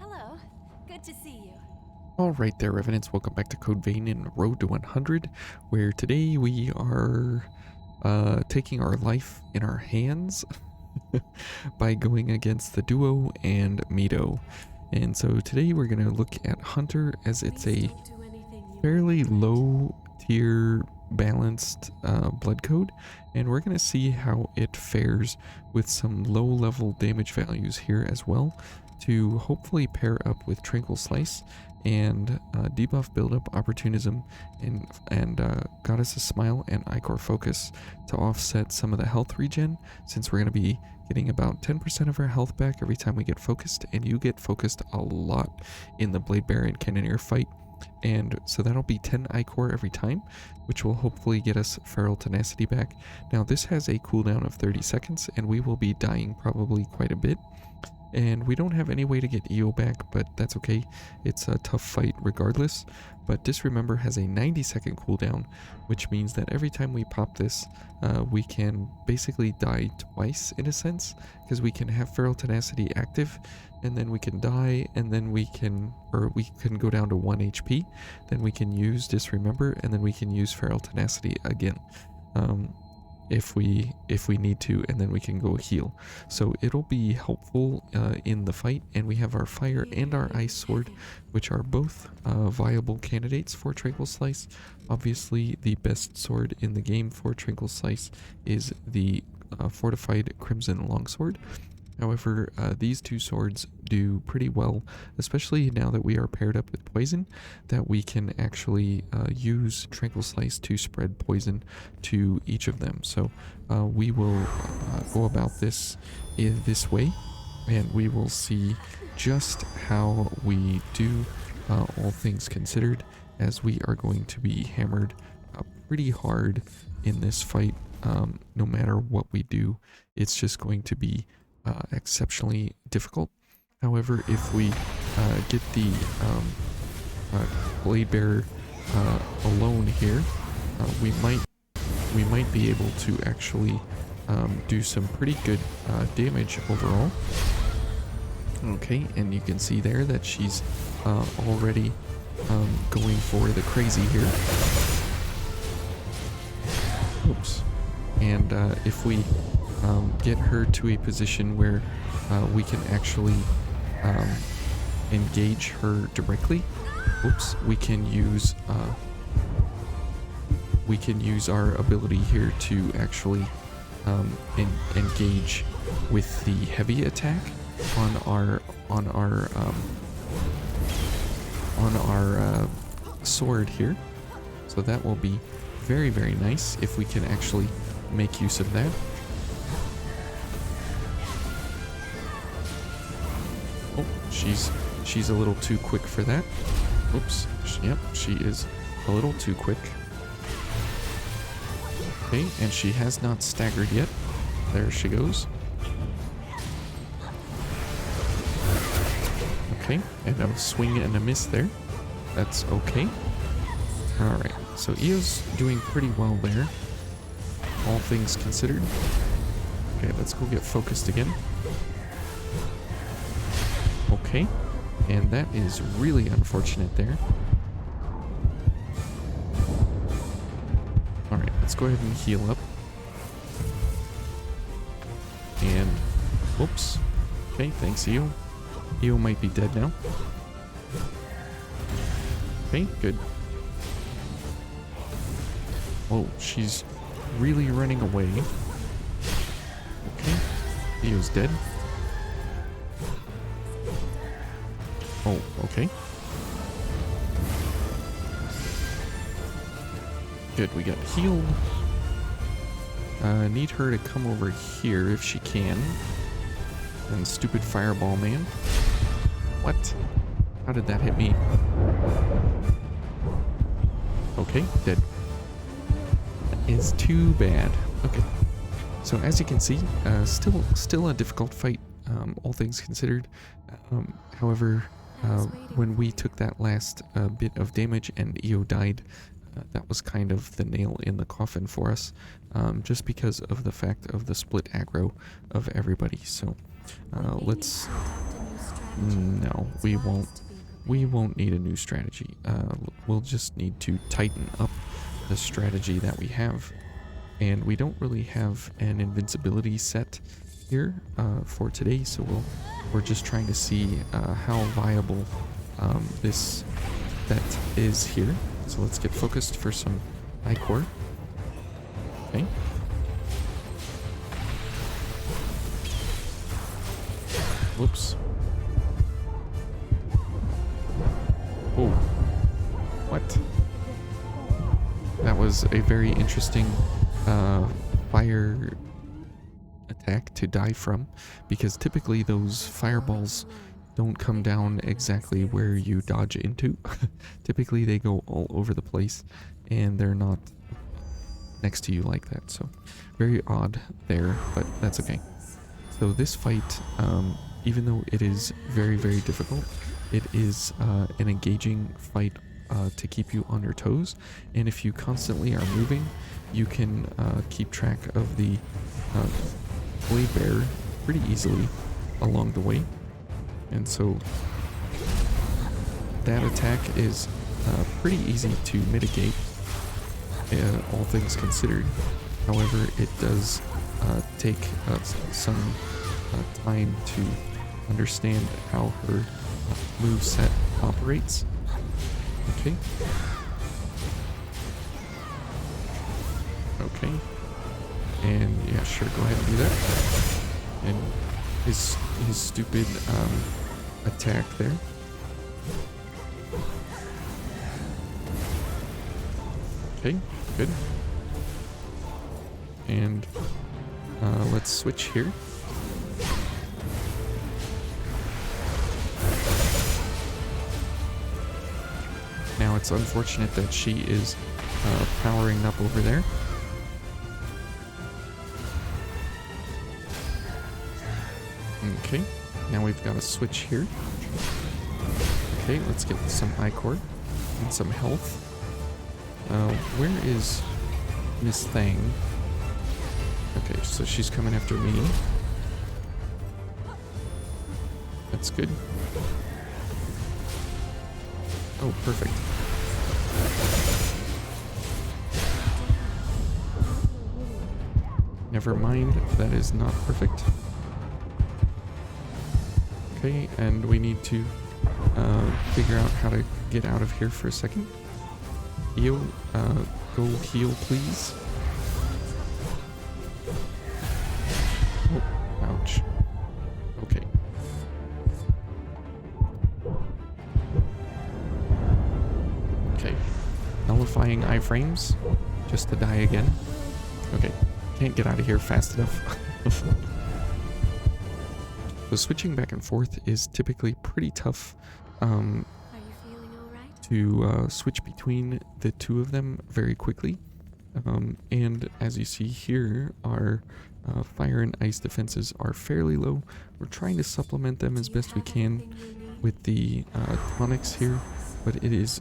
Hello. Good to see you. Alright there, Revenants, welcome back to Code Vein in Road to 100, where today we are taking our life in our hands by going against the duo and Mido. And so today we're going to look at Hunter, as it's a fairly low tier balanced blood code, and we're going to see how it fares with some low level damage values here as well, to hopefully pair up with Tranquil Slice and debuff buildup, opportunism, and Goddess's Smile and Ichor Focus to offset some of the health regen, since we're going to be getting about 10% of our health back every time we get focused, and you get focused a lot in the Blade Bearer and Cannoneer fight. And so that'll be 10 Ichor every time, which will hopefully get us Feral Tenacity back. Now this has a cooldown of 30 seconds, and we will be dying probably quite a bit. And we don't have any way to get EO back, but that's okay. It's a tough fight regardless. But Disremember has a 90-second cooldown, which means that every time we pop this, we can basically die twice in a sense, because we can have Feral Tenacity active, and then we can die, and then we can go down to 1 HP, then we can use Disremember, and then we can use Feral Tenacity again. If we need to, and then we can go heal. So it'll be helpful in the fight, and we have our fire and our ice sword, which are both viable candidates for Tranquil Slice. Obviously the best sword in the game for Tranquil Slice is the fortified Crimson Longsword. However, these two swords do pretty well, especially now that we are paired up with poison, that we can actually use Tranquil Slice to spread poison to each of them. So we will go about this in this way, and we will see just how we do, all things considered, as we are going to be hammered pretty hard in this fight. No matter what we do, it's just going to be exceptionally difficult. However, if we get the Blade Bearer alone here, we might be able to actually do some pretty good damage overall. Okay, and you can see there that she's already going for the crazy here. Oops. And if we get her to a position where we can actually engage her directly, oops, we can use our ability here to actually engage with the heavy attack on our sword here. So that will be very, very nice if we can actually make use of that. Oh, she's a little too quick for that. Oops. Yep, she is a little too quick. Okay, and she has not staggered yet. There she goes. Okay, and a swing and a miss there. That's okay. Alright, so Eo's doing pretty well there, all things considered. Okay, let's go get focused again. Okay, and that is really unfortunate there. Alright, let's go ahead and heal up. And, whoops. Okay, thanks, Eo. Eo might be dead now. Okay, good. Oh, she's really running away. Okay, Eo's dead. Oh, okay. Good, we got healed. Need her to come over here if she can. And stupid fireball man. What? How did that hit me? Okay, dead. That is too bad. Okay. So as you can see, still a difficult fight, all things considered. However, when we took that last bit of damage and EO died, that was kind of the nail in the coffin for us, just because of the fact of the split aggro of everybody. So let's No, we won't. We won't need a new strategy. We'll just need to tighten up the strategy that we have. And we don't really have an invincibility set here for today, so we're just trying to see how viable this bet is here. So let's get focused for some I-core. Okay. Whoops. Oh. What? That was a very interesting fire attack to die from, because typically those fireballs don't come down exactly where you dodge into. Typically they go all over the place and they're not next to you like that, so very odd there, but that's okay. So this fight, even though it is very, very difficult, it is an engaging fight to keep you on your toes, and if you constantly are moving, you can keep track of the blade bearer pretty easily along the way. And so that attack is pretty easy to mitigate, all things considered. However, it does take some time to understand how her moveset operates. Okay. Okay. And yeah, sure, go ahead and do that. And his stupid attack there. Okay, good. And let's switch here. Now it's unfortunate that she is powering up over there. Okay, now we've got a switch here. Okay, let's get some I-core and some health. Where is Miss Thang? Okay, so she's coming after me. That's good. Oh, perfect. Never mind, that is not perfect. Okay, and we need to figure out how to get out of here for a second. Heal, go heal, please. Oh, ouch. Okay. Okay. Nullifying iframes, just to die again. Okay, can't get out of here fast enough. So switching back and forth is typically pretty tough to switch between the two of them very quickly. And as you see here, our fire and ice defenses are fairly low. We're trying to supplement them as best we can with the tonics here, but it is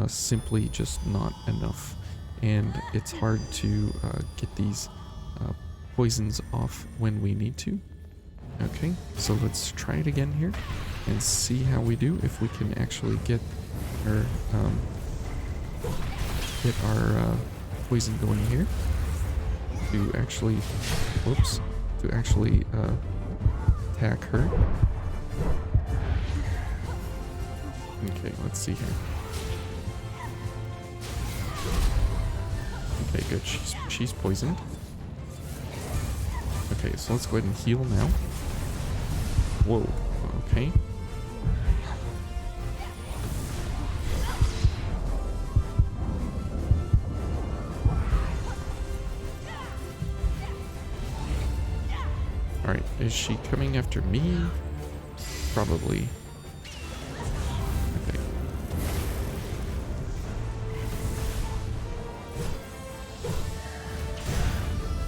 simply just not enough. And it's hard to get these poisons off when we need to. Okay, so let's try it again here and see how we do, if we can actually get our poison going here to actually, whoops, to actually attack her. Okay, let's see here. Okay, good, she's poisoned. Okay, so let's go ahead and heal now. Whoa, okay. Alright, is she coming after me? Probably. Okay.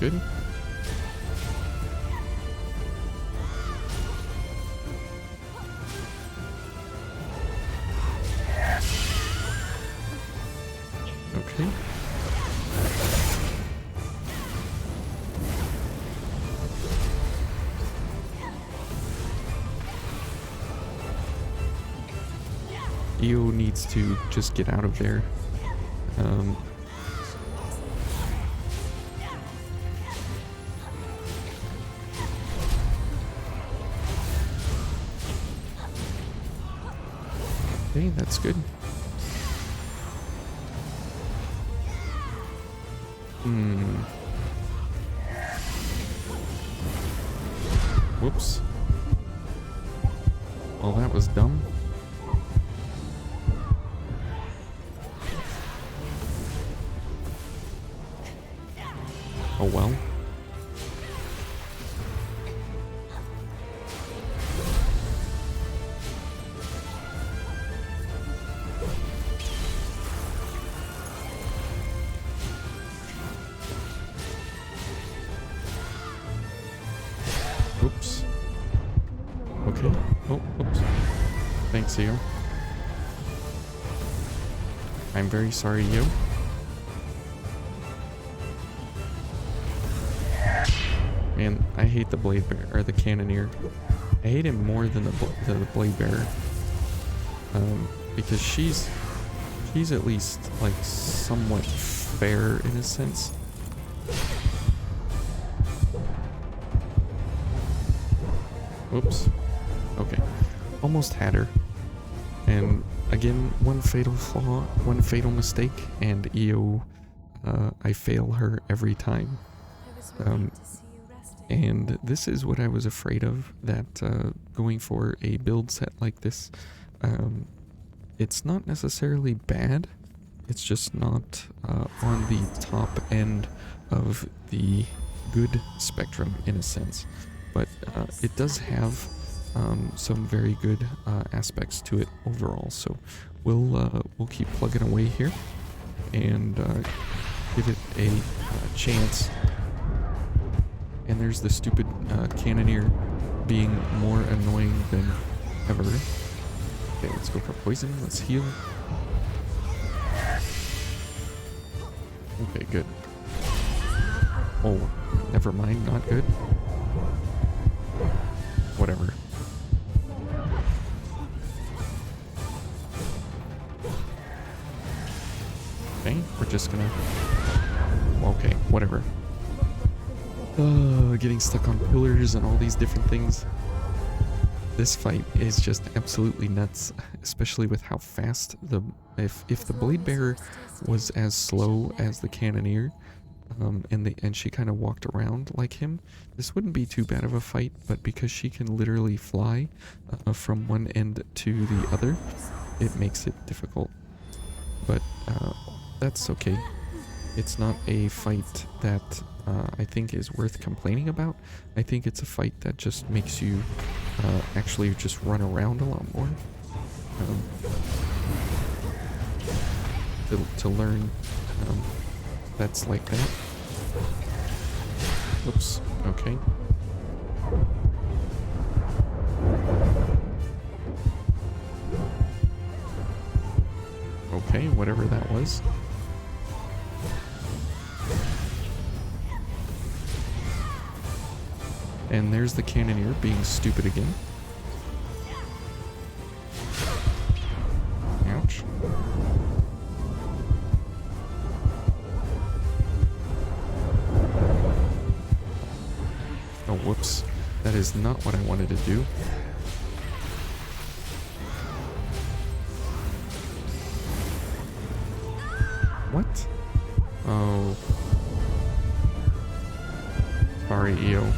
Good. Okay. Io needs to just get out of there. Okay, that's good. Whoops. Well, that was dumb. Oh well. Oops. Okay. Oh, oops. Thanks, Io. I'm very sorry, Io. Man, I hate the blade bearer, or the cannoneer. I hate him more than the blade bearer. Because she's at least, like, somewhat fair in a sense. Oops. Okay. Almost had her. And again, one fatal flaw, one fatal mistake, and Io, I fail her every time. And this is what I was afraid of, that going for a build set like this, it's not necessarily bad, it's just not on the top end of the good spectrum in a sense. But it does have some very good aspects to it overall. So we'll keep plugging away here and give it a chance. And there's the stupid cannoneer being more annoying than ever. Okay, let's go for poison. Let's heal. Okay, good. Oh, never mind. Not good. Whatever. Okay, we're just gonna... Okay, whatever. Getting stuck on pillars and all these different things. This fight is just absolutely nuts, especially with how fast the... If the blade bearer was as slow as the cannoneer, and she kind of walked around like him, this wouldn't be too bad of a fight, but because she can literally fly from one end to the other, it makes it difficult. But that's okay. It's not a fight that I think is worth complaining about. I think it's a fight that just makes you actually just run around a lot more. To learn that's like that. Oops, okay. Okay, whatever that was. And there's the cannoneer being stupid again. Ouch. Oh, whoops. That is not what I wanted to do. What? Oh. Sorry, Io.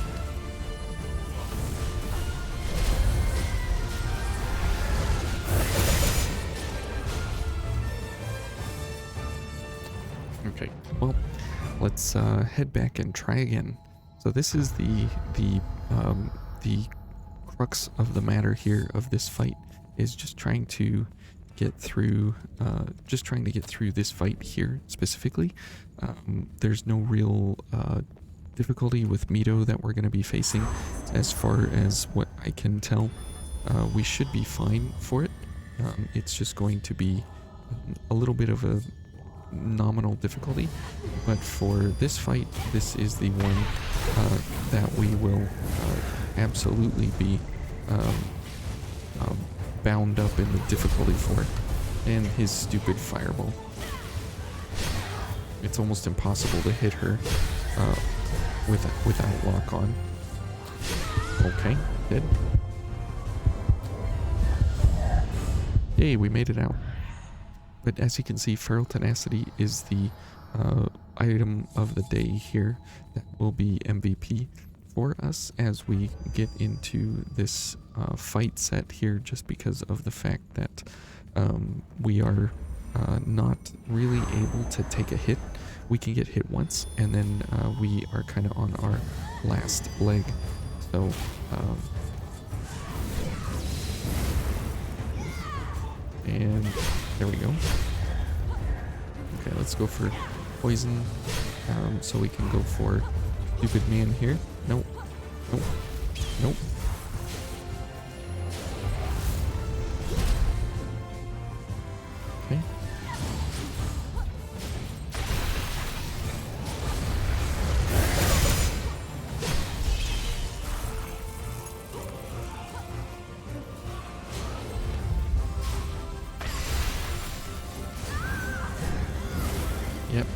Okay, well, let's head back and try again. So this is the crux of the matter here of this fight, is just trying to get through this fight here specifically. There's no real difficulty with Mido that we're going to be facing, as far as what I can tell. We should be fine for it. It's just going to be a little bit of a nominal difficulty, but for this fight, this is the one that we will absolutely be bound up in the difficulty for. And his stupid fireball. It's almost impossible to hit her without lock on. Okay, dead. Yay, we made it out. But as you can see, Feral Tenacity is the item of the day here that will be MVP for us as we get into this fight set here, just because of the fact that we are not really able to take a hit. We can get hit once, and then we are kind of on our last leg. So, and there we go. Okay, let's go for poison, so we can go for stupid man here. Nope, nope, nope. Okay. Yep.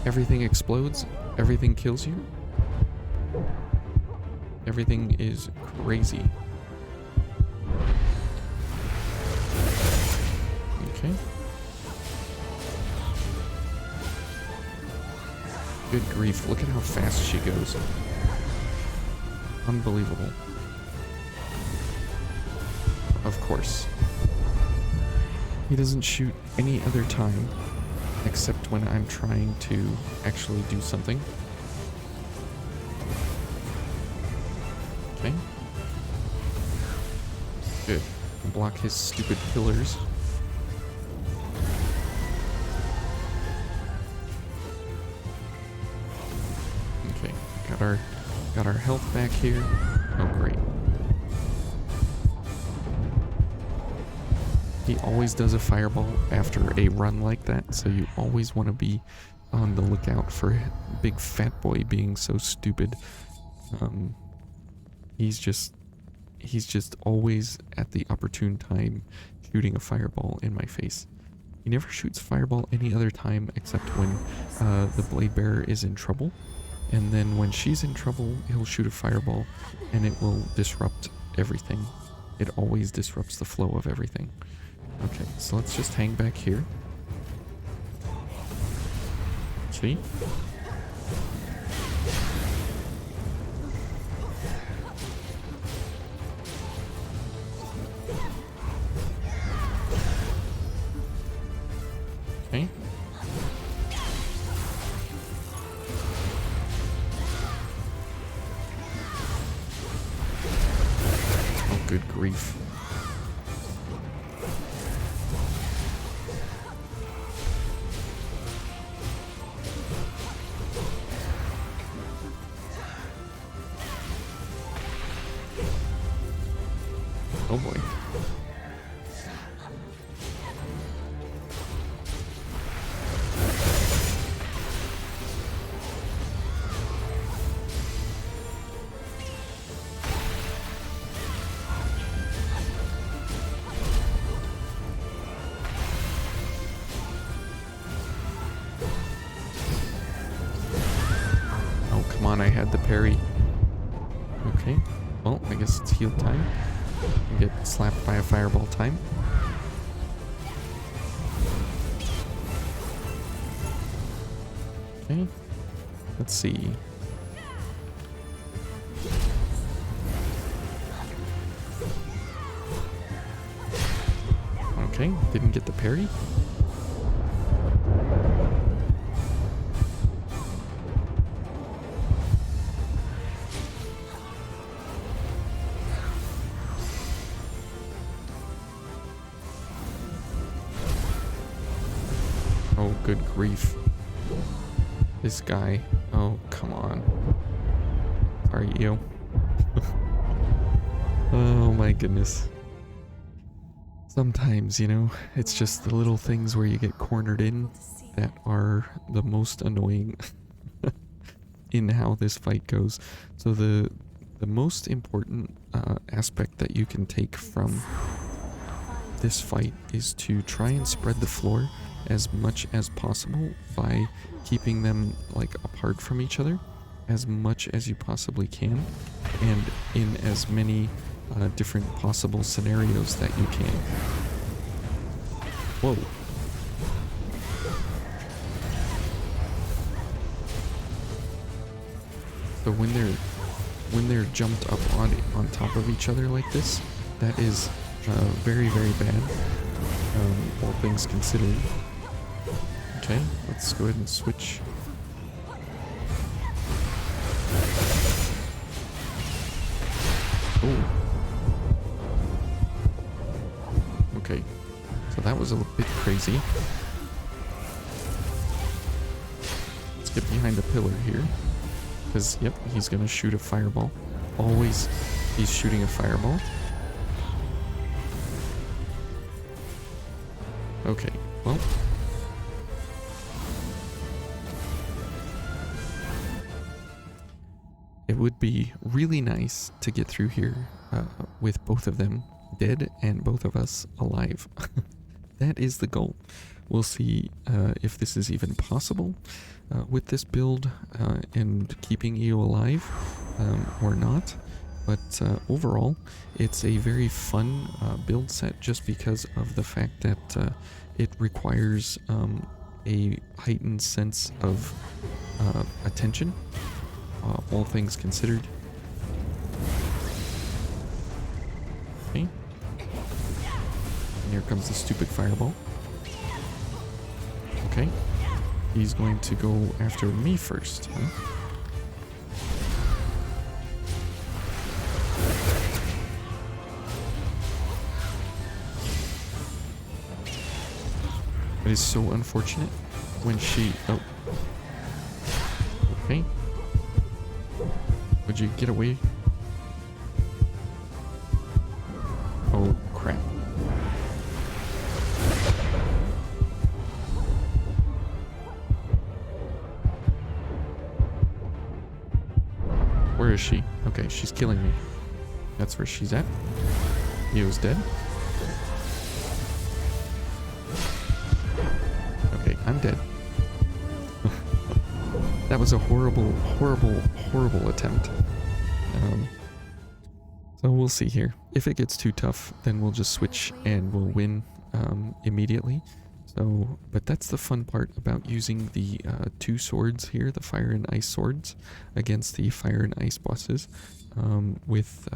Everything explodes. Everything kills you. Everything is crazy. Okay. Good grief. Look at how fast she goes. Unbelievable. Of course. He doesn't shoot any other time except when I'm trying to actually do something. Okay. Good. Block his stupid pillars. Okay. Got our health back here. Oh great. He always does a fireball after a run like that, so you always want to be on the lookout for big fat boy being so stupid. He's just always at the opportune time shooting a fireball in my face. He never shoots fireball any other time except when the blade bearer is in trouble, and then when she's in trouble, he'll shoot a fireball, and it will disrupt everything. It always disrupts the flow of everything. Okay, so let's just hang back here. See? Okay. Oh, good grief. Oh boy. Oh, come on, I had the parry. Okay. Well, I guess it's heal time. Get slapped by a fireball time. Okay. Let's see. Okay, didn't get the parry. Oh, good grief. This guy. Oh, come on. Sorry, you. Oh my goodness. Sometimes, you know, it's just the little things where you get cornered in that are the most annoying in how this fight goes. So the most important aspect that you can take from this fight is to try and spread the floor as much as possible by keeping them like apart from each other as much as you possibly can, and in as many different possible scenarios that you can. Whoa. So when they're jumped up on top of each other like this, that is very, very bad, all things considered. Okay, let's go ahead and switch. Oh. Okay, so that was a bit crazy. Let's get behind the pillar here. Because, yep, he's gonna shoot a fireball. Always, he's shooting a fireball. Okay, well. It would be really nice to get through here with both of them dead and both of us alive. That is the goal. We'll see if this is even possible with this build and keeping you alive or not. But overall, it's a very fun build set just because of the fact that it requires a heightened sense of attention, all things considered. Okay. And here comes the stupid fireball. Okay. He's going to go after me first, huh? It is so unfortunate when she... Oh. Okay. Would you get away? Oh, crap. Where is she? Okay, she's killing me. That's where she's at. Neo's dead. Okay, I'm dead. That was a horrible, horrible, horrible attempt. So we'll see here. If it gets too tough, then we'll just switch and we'll win immediately. So, but that's the fun part about using the two swords here, the fire and ice swords, against the fire and ice bosses, with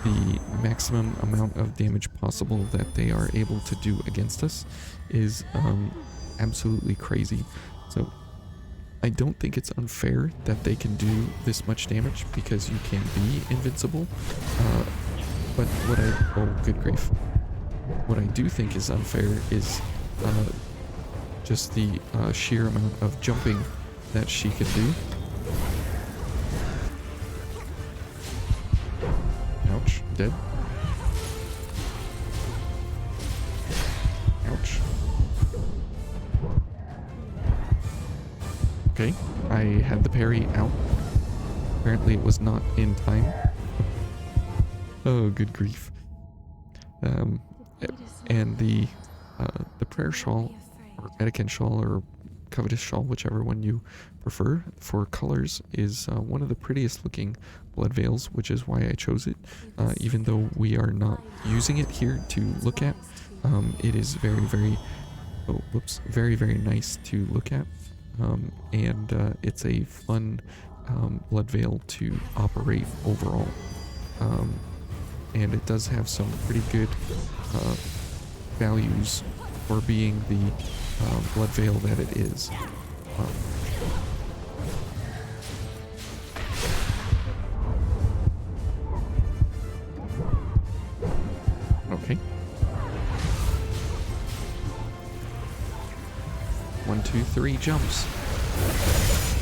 the maximum amount of damage possible that they are able to do against us is absolutely crazy. So I don't think it's unfair that they can do this much damage because you can be invincible. But what oh, good grief. What I do think is unfair is just the sheer amount of jumping that she can do. Ouch, dead. Ouch. Okay, I had the parry out. Apparently it was not in time. Oh, good grief. And the prayer shawl, or Medican shawl, or covetous shawl, whichever one you prefer, for colors is one of the prettiest looking blood veils, which is why I chose it. Even though we are not using it here to look at, it is very, very, oh, whoops, very, very nice to look at. And it's a fun blood veil to operate overall. And it does have some pretty good values for being the blood veil that it is. Okay. 1, 2, 3 jumps.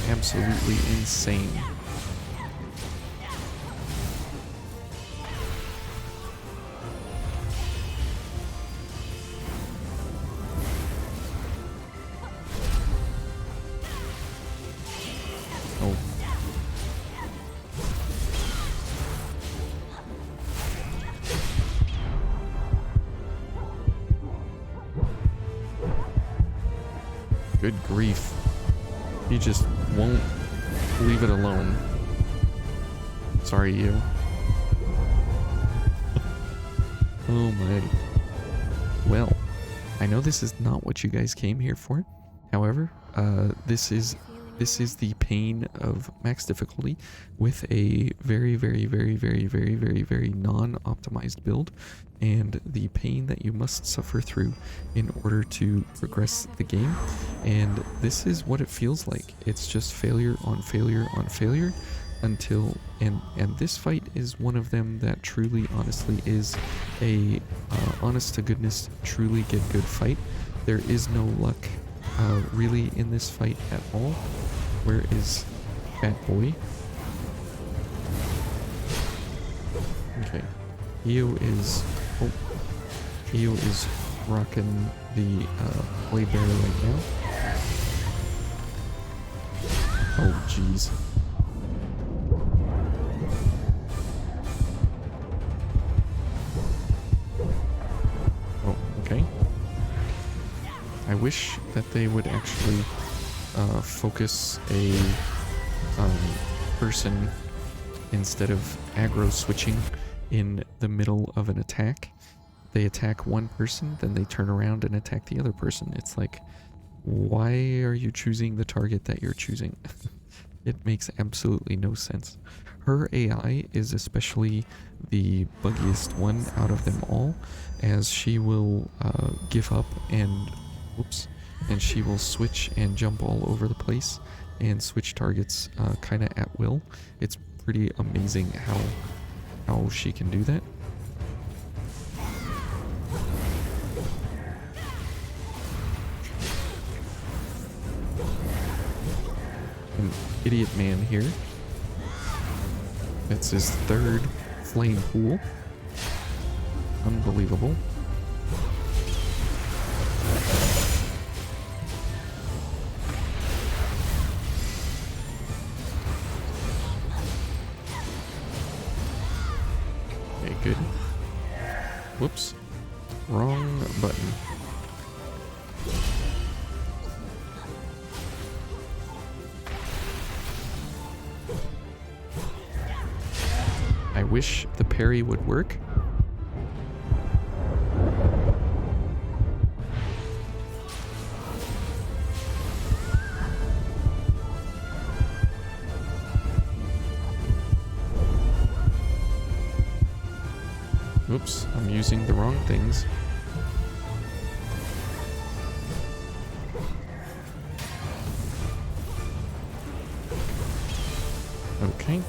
Absolutely insane. Oh. Good grief. He just won't leave it alone. Sorry, you. Oh my. Well, I know this is not what you guys came here for. However, this is the pain of max difficulty with a very non-optimized build, and the pain that you must suffer through in order to progress the game. And this is what it feels like. It's just failure on failure on failure until, and this fight is one of them that truly honestly is a honest to goodness truly get good fight. There is no luck really in this fight at all. Where is Fat Boy? Okay. Io is rocking the play bear right now. Oh jeez. Oh, okay. I wish that they would actually focus a person instead of aggro switching in the middle of an attack. They attack one person, then they turn around and attack the other person. It's like, why are you choosing the target that you're choosing? It makes absolutely no sense. Her AI is especially the buggiest one out of them all, as she will give up and whoops, and she will switch and jump all over the place and switch targets kind of at will. It's pretty amazing how she can do that. An idiot man here. That's his third flame pool. Unbelievable. Okay, good. Whoops. Wrong button. I wish the parry would work. Oops, I'm using the wrong things. Okay.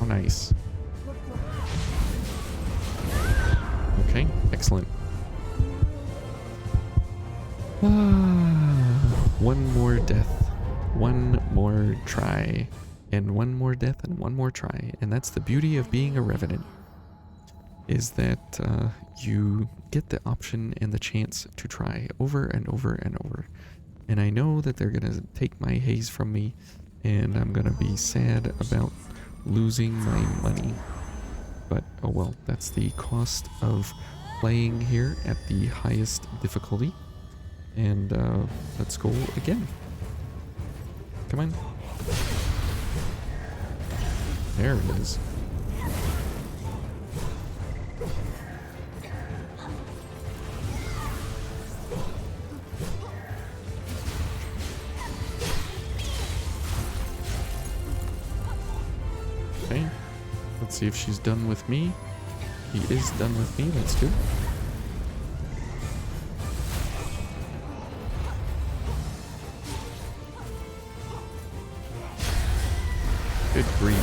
Oh, nice. Okay, excellent. One more death. One more try, and one more death, and one more try. And that's the beauty of being a Revenant, is that you get the option and the chance to try over and over and over. And I know that they're gonna take my haze from me, and I'm gonna be sad about losing my money. But oh well, that's the cost of playing here at the highest difficulty. And let's go again. Come on. There it is. Okay. Let's see if she's done with me. He is done with me. That's good. Good grief.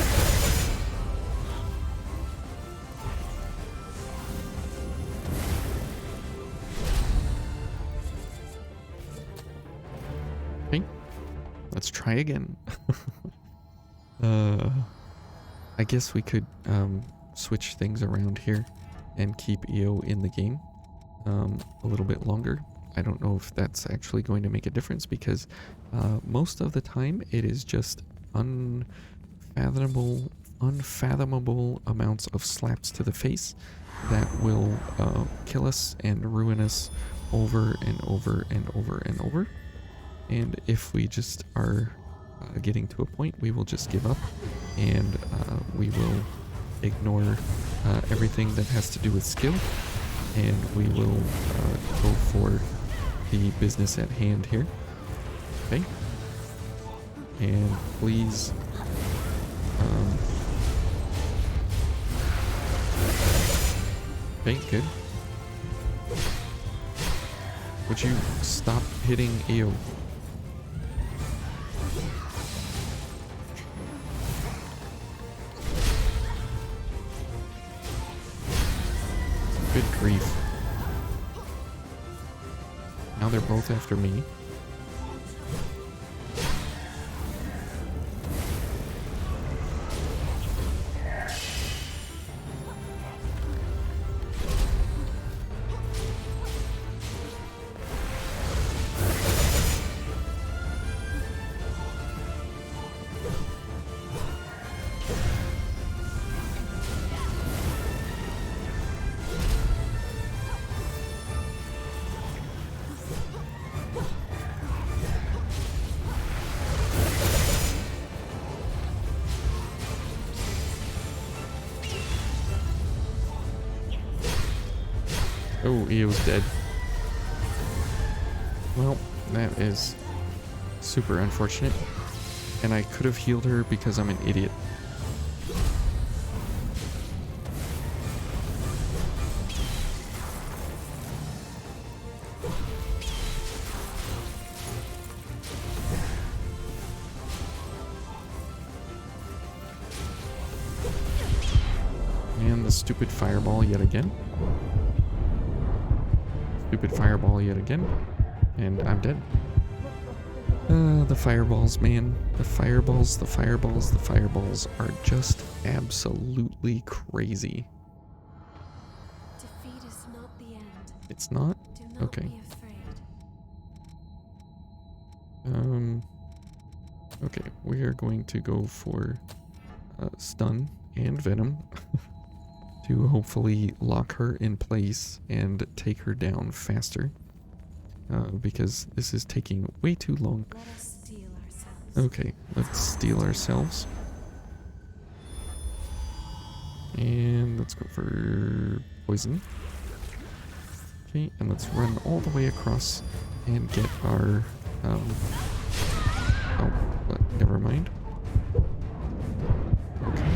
Okay, let's try again. I guess we could switch things around here and keep Io in the game a little bit longer. I don't know if that's actually going to make a difference, because most of the time it is just unfathomable unfathomable amounts of slaps to the face that will kill us and ruin us over and over and over and over. And if we just are getting to a point, we will just give up, and we will ignore everything that has to do with skill, and we will go for the business at hand here. Okay. And please okay, good. Would you stop hitting AO? Good grief. Now they're both after me. Oh, Eo's dead. Well, that is super unfortunate. And I could have healed her because I'm an idiot. And the stupid fireball yet again. Stupid fireball yet again. And I'm dead. The fireballs, man. The fireballs are just absolutely crazy. Defeat is not the end. It's not? Do not Okay. be afraid. Okay, we are going to go for stun and venom to hopefully lock her in place and take her down faster. Because this is taking way too long. Let us steel ourselves. Okay, let's steel ourselves. And let's go for poison. Okay, and let's run all the way across and get our... oh, but never mind. Okay.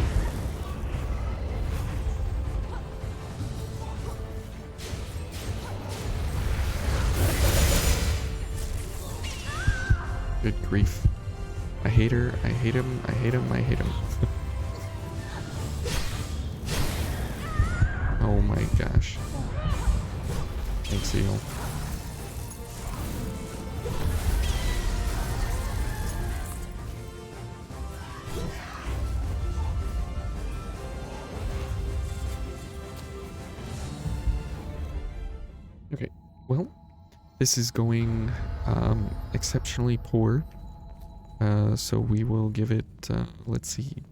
Good grief. I hate her, I hate him, I hate him, I hate him. Oh my gosh. Thanks, Eel. Okay, well, this is going exceptionally poor. So we will give it, let's see,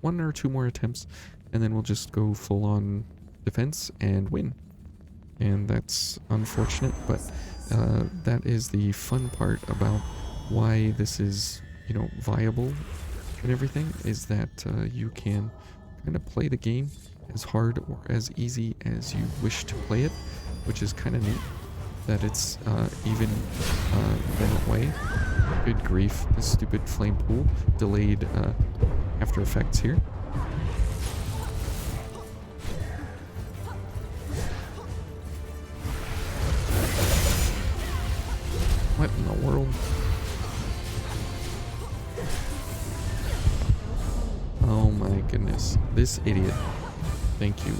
one or two more attempts, and then we'll just go full on defense and win. And that's unfortunate, but that is the fun part about why this is, you know, viable and everything, is that you can kind of play the game as hard or as easy as you wish to play it, which is kind of neat that it's even that way. Good grief, this stupid flame pool delayed after effects here. What in the world? Oh my goodness, this idiot. Thank you.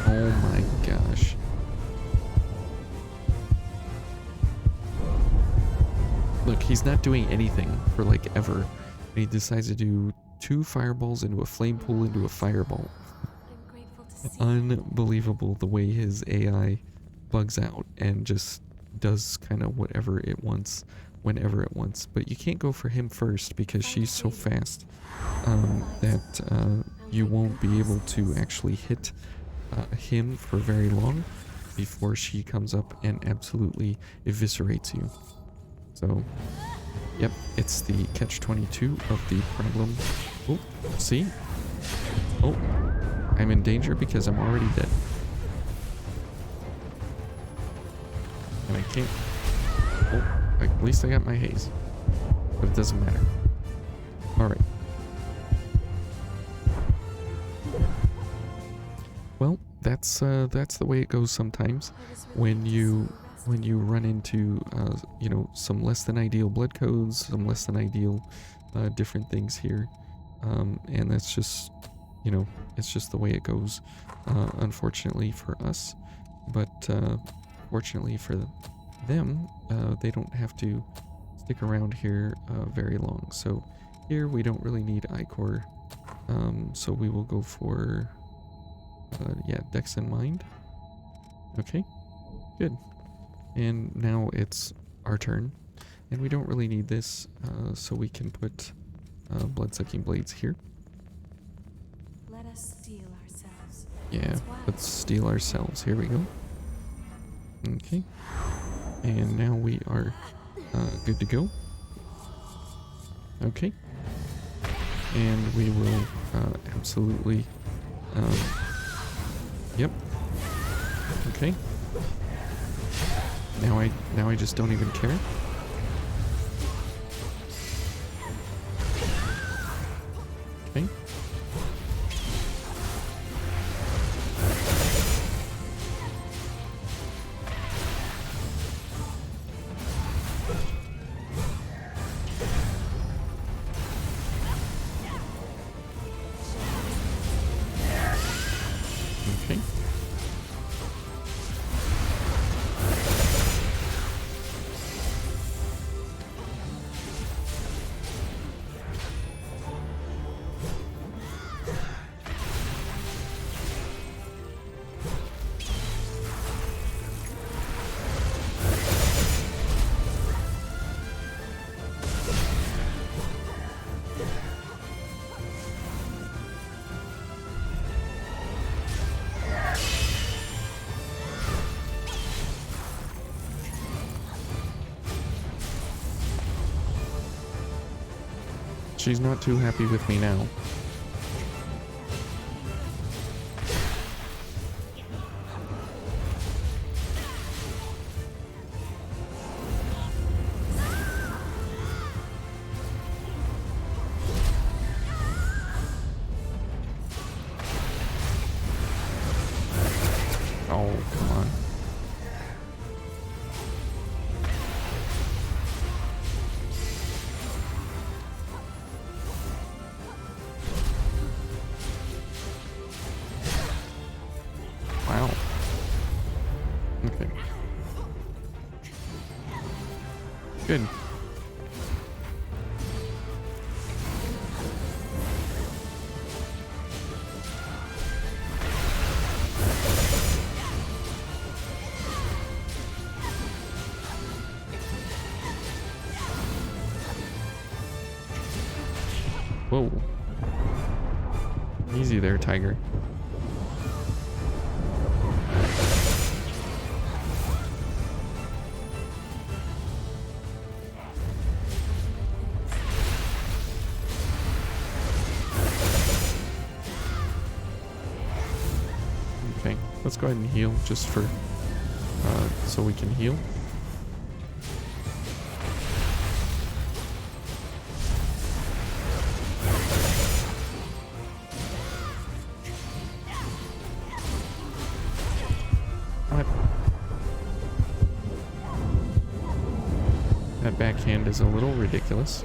Oh my gosh. Look, he's not doing anything for like ever. And he decides to do 2 fireballs into a flame pool into a fireball. I'm grateful to see Unbelievable the way his AI bugs out and just does kind of whatever it wants whenever it wants. But you can't go for him first because she's so fast that you won't be able to actually hit him for very long before she comes up and absolutely eviscerates you. So, yep, it's the catch-22 of the problem. Oh, see? Oh, I'm in danger because I'm already dead. And I can't... Oh, at least I got my haze. But it doesn't matter. Alright. Well, that's the way it goes sometimes when you run into you know, some less than ideal blood codes, some less than ideal different things here, and that's just, you know, it's just the way it goes, unfortunately for us, but fortunately for them, they don't have to stick around here very long. So here we don't really need Ichor, so we will go for yeah, Dex and Mind. Okay, good. And now it's our turn, and we don't really need this, so we can put blood-sucking blades here. Let us steel ourselves. Yeah, let's steal ourselves. Here we go. Okay, and now we are good to go. Okay, and we will absolutely yep. Okay. Now I just don't even care. Okay. Okay. She's not too happy with me now. Oh, come on. Wow. Okay. Good. Whoa. Easy there, Tiger. Okay, let's go ahead and heal just for, so we can heal. What? That backhand is a little ridiculous.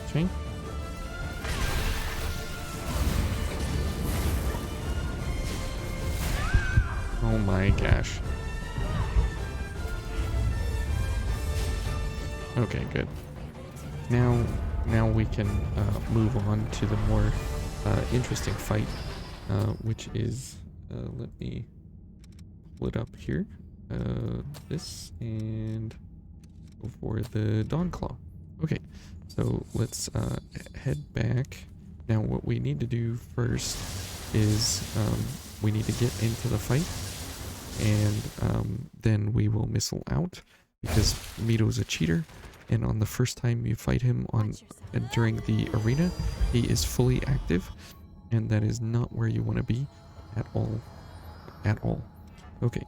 Okay. Oh my gosh. Okay, good. Now we can move on to the more interesting fight, which is, let me pull it up here. This, and go for the Dawn Claw. Okay, so let's head back. Now what we need to do first is we need to get into the fight, and then we will missile out, because Mido's a cheater, and on the first time you fight him during the arena, he is fully active, and that is not where you want to be at all. Okay,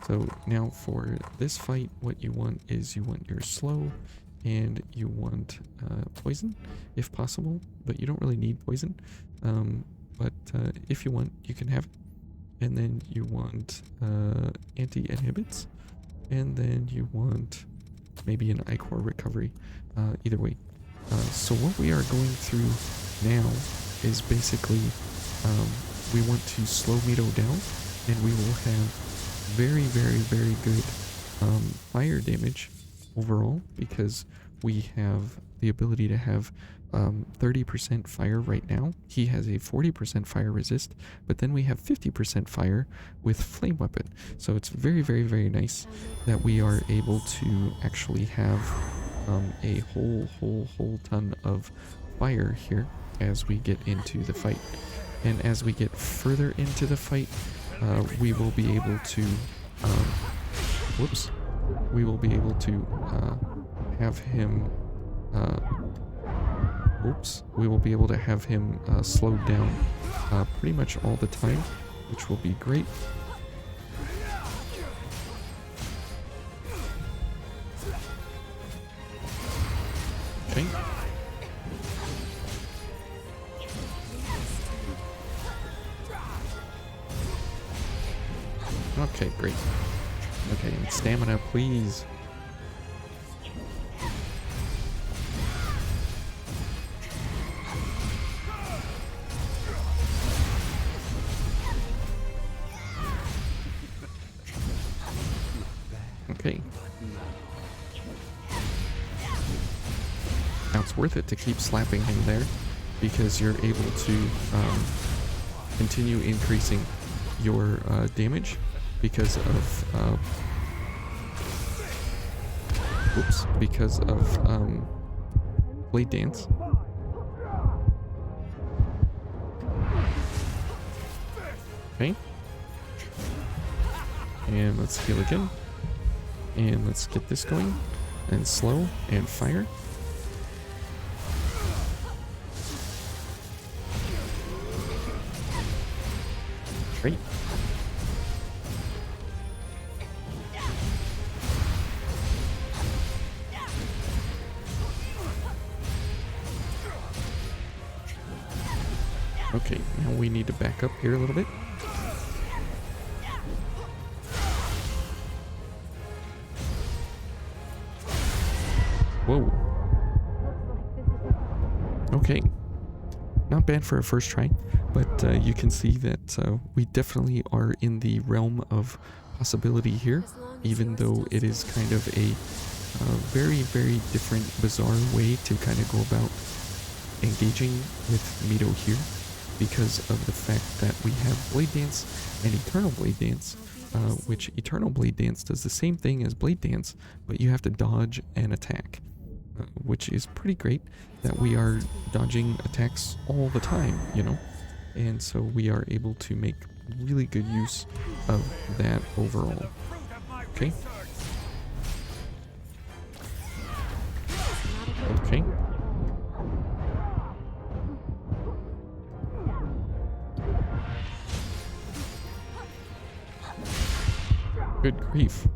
so now for this fight, what you want is you want your slow, and you want poison if possible, but you don't really need poison, but if you want, you can have it. And then you want anti-inhibits, and then you want maybe an Ichor recovery, either way. So what we are going through now is basically we want to slow Mido down, and we will have very, very, very good fire damage overall, because we have the ability to have 30% fire right now. He has a 40% fire resist, but then we have 50% fire with flame weapon. So it's very, very, very nice that we are able to actually have a whole ton of fire here as we get into the fight. And as we get further into the fight, we will be able to we will be able to have him we will be able to have him slowed down pretty much all the time, which will be great. Okay. Okay, great. Okay, and stamina, please. Okay. Now it's worth it to keep slapping him there, because you're able to continue increasing your damage because of Blade Dance. Okay. And let's heal again. And let's get this going. And slow and fire. Great. Okay, now we need to back up here a little bit. Whoa. Okay. Not bad for a first try, but you can see that we definitely are in the realm of possibility here, even though it is kind of a very, very different, bizarre way to kind of go about engaging with Mido here, because of the fact that we have Blade Dance and Eternal Blade Dance, which Eternal Blade Dance does the same thing as Blade Dance, but you have to dodge and attack, which is pretty great that we are dodging attacks all the time, you know, and so we are able to make really good use of that overall. Okay. Okay. Good grief.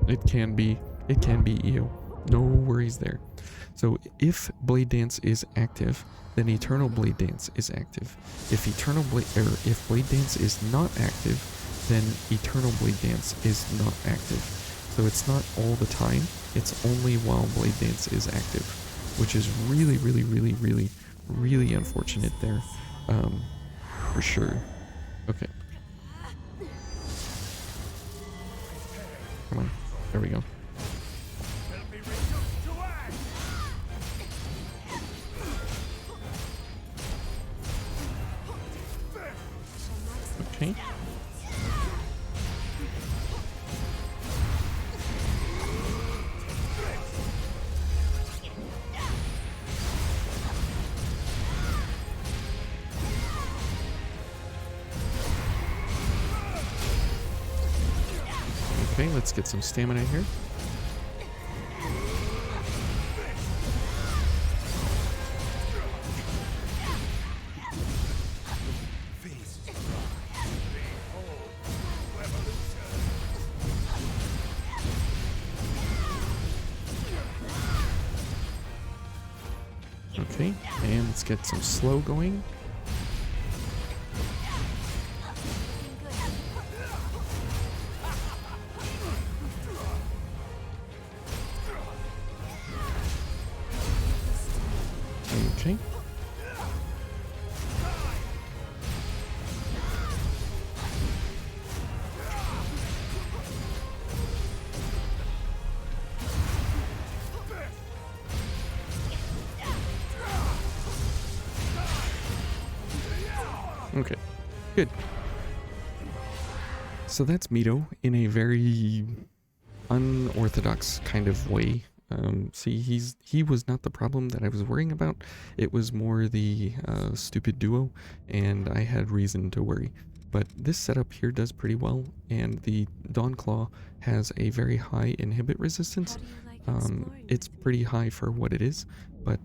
It can be EO. No worries there. So if Blade Dance is active, then Eternal Blade Dance is active. If if Blade Dance is not active, then Eternal Blade Dance is not active. So it's not all the time. It's only while Blade Dance is active, which is really, really, really, really, really unfortunate there, for sure. Okay. Come on. There we go. Okay. Okay, let's get some stamina here. Okay, and let's get some slow going. Okay. Okay, good. So that's Mido in a very unorthodox kind of way. See, he was not the problem that I was worrying about. It was more the stupid duo, and I had reason to worry. But this setup here does pretty well, and the Dawnclaw has a very high inhibit resistance. How do you like exploring It's with me? pretty high for what it is, but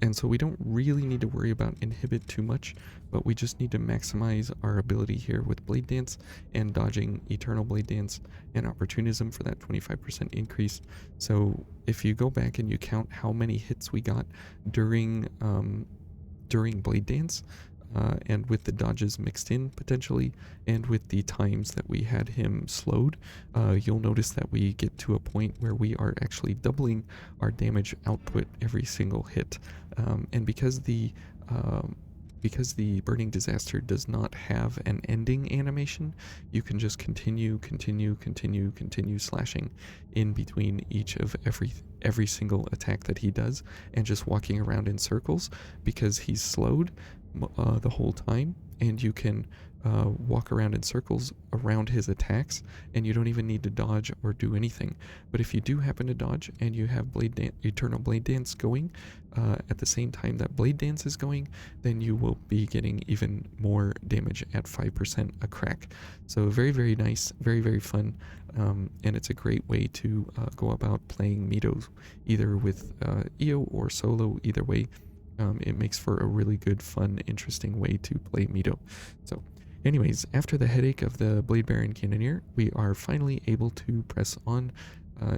and so we don't really need to worry about inhibit too much, but we just need to maximize our ability here with Blade Dance and dodging Eternal Blade Dance and Opportunism for that 25% increase. So if you go back and you count how many hits we got during Blade Dance, and with the dodges mixed in potentially, and with the times that we had him slowed, you'll notice that we get to a point where we are actually doubling our damage output every single hit. And because the Burning Disaster does not have an ending animation, you can just continue slashing in between each of every single attack that he does, and just walking around in circles because he's slowed the whole time, and you can walk around in circles around his attacks, and you don't even need to dodge or do anything. But if you do happen to dodge and you have Eternal Blade Dance going at the same time that Blade Dance is going, then you will be getting even more damage at 5% a crack. So very, very nice, very, very fun, and it's a great way to go about playing Mido, either with EO or solo. Either way, it makes for a really good, fun, interesting way to play Mido. So anyways, after the headache of the Blade Baron Cannoneer, we are finally able to press on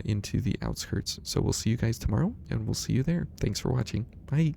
into the outskirts. So we'll see you guys tomorrow, and we'll see you there. Thanks for watching. Bye.